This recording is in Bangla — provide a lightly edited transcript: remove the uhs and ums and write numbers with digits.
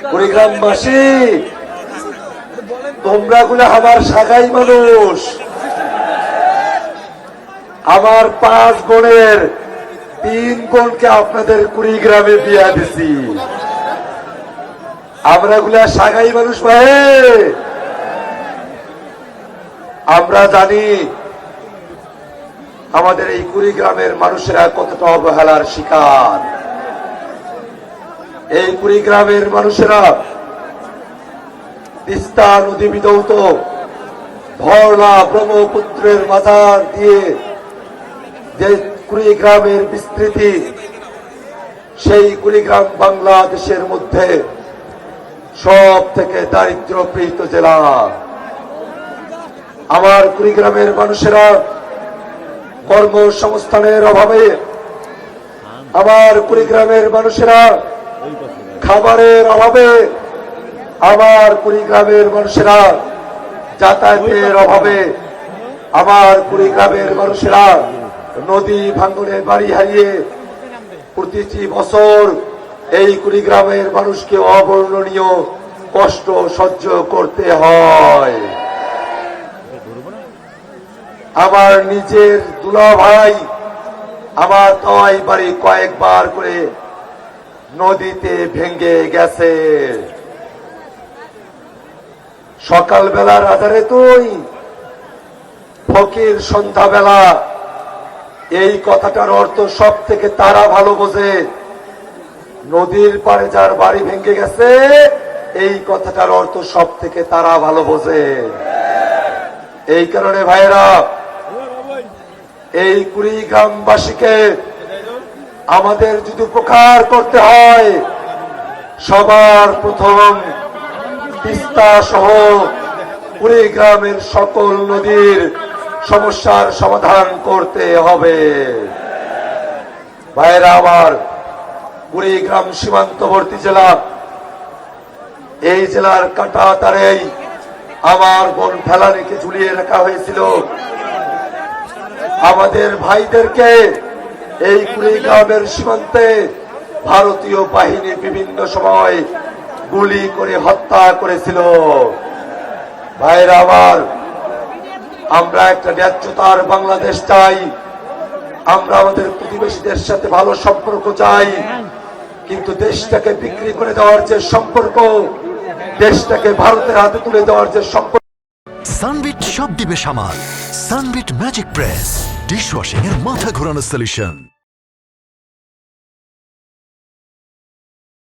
কুড়িগ্রামবাসী, তোমরা গুলো আমার সাগাই মানুষ। আমার 5 বোনের 3 বোনকে আপনাদের কুড়িগ্রামে বিয়া দিছি। আমরা গুলা সাগাই মানুষ ভাই। আমরা জানি আমাদের এই কুড়িগ্রামের মানুষেরা কতটা অবহেলার শিকার। এই কুড়িগ্রামের মানুষেরা তিস্তা নদী বিধৌত ধরলা ব্রহ্মপুত্রের মাঝার দিয়ে যে কুড়িগ্রামের বিস্তৃতি, সেই কুড়িগ্রাম বাংলাদেশের মধ্যে সব থেকে দারিদ্র্যপীড়িত জেলা। আমার কুড়িগ্রামের মানুষেরা কর্মসংস্থানের অভাবে, আমার কুড়িগ্রামের মানুষেরা খাবারের অভাবে, আমার কুড়িগ্রামের মানুষেরা যাতায়াতের অভাবে, আমার কুড়িগ্রামের মানুষেরা নদী ভাঙ্গনে বাড়ি হারিয়ে প্রতিটি বছর এই কুড়িগ্রামের মানুষকে অবর্ণনীয় কষ্ট সহ্য করতে হয়। আমার নিজের দুলা ভাই আমার তাই বাড়ি কয়েকবার করে নদীতে ভেঙে গেছে। সকালবেলার আধারে তুই ফকির, সন্ধ্যাবেলা, এই কথাটার অর্থ সব থেকে তারা ভালো বোঝে। নদীর পাড়ে যার বাড়ি ভেঙে গেছে, এই কথাটার অর্থ সব থেকে তারা ভালো বোঝে। এই কারণে ভাইরা, এই কুড়িগ্রামবাসীকে আমাদের যদি উপকার করতে হয়, সবার প্রথম তিস্তা সহ কুড়িগ্রামের সকল নদীর সমস্যার সমাধান করতে হবে। ভাইরা আমার, কুড়িগ্রাম সীমান্তবর্তী জেলা, এই জেলার কাঁটাতারেই আমার বোন ফেলানিকে ঝুলিয়ে রাখা হয়েছিল। আমাদের ভাইদেরকে এই কুড়িগ্রামের সীমান্তে ভারতীয় বাহিনী বিভিন্ন সময় গুলি করে হত্যা করেছিল। ভাইরা আমার, আমরা একটা ন্যায্যতার বাংলাদেশ চাই। আমরা আমাদের প্রতিবেশীদের সাথে ভালো সম্পর্ক চাই, কিন্তু দেশটাকে বিক্রি করে দেওয়ার যে সম্পর্ক, দেশটাকে ভারতের হাতে তুলে দেওয়ার যে সম্পর্ক। সানবিট সব দিবে সামাল। সানবিট ম্যাজিক প্রেস ডিশওয়াশিং এর মাথা ঘোরানো সলিউশন।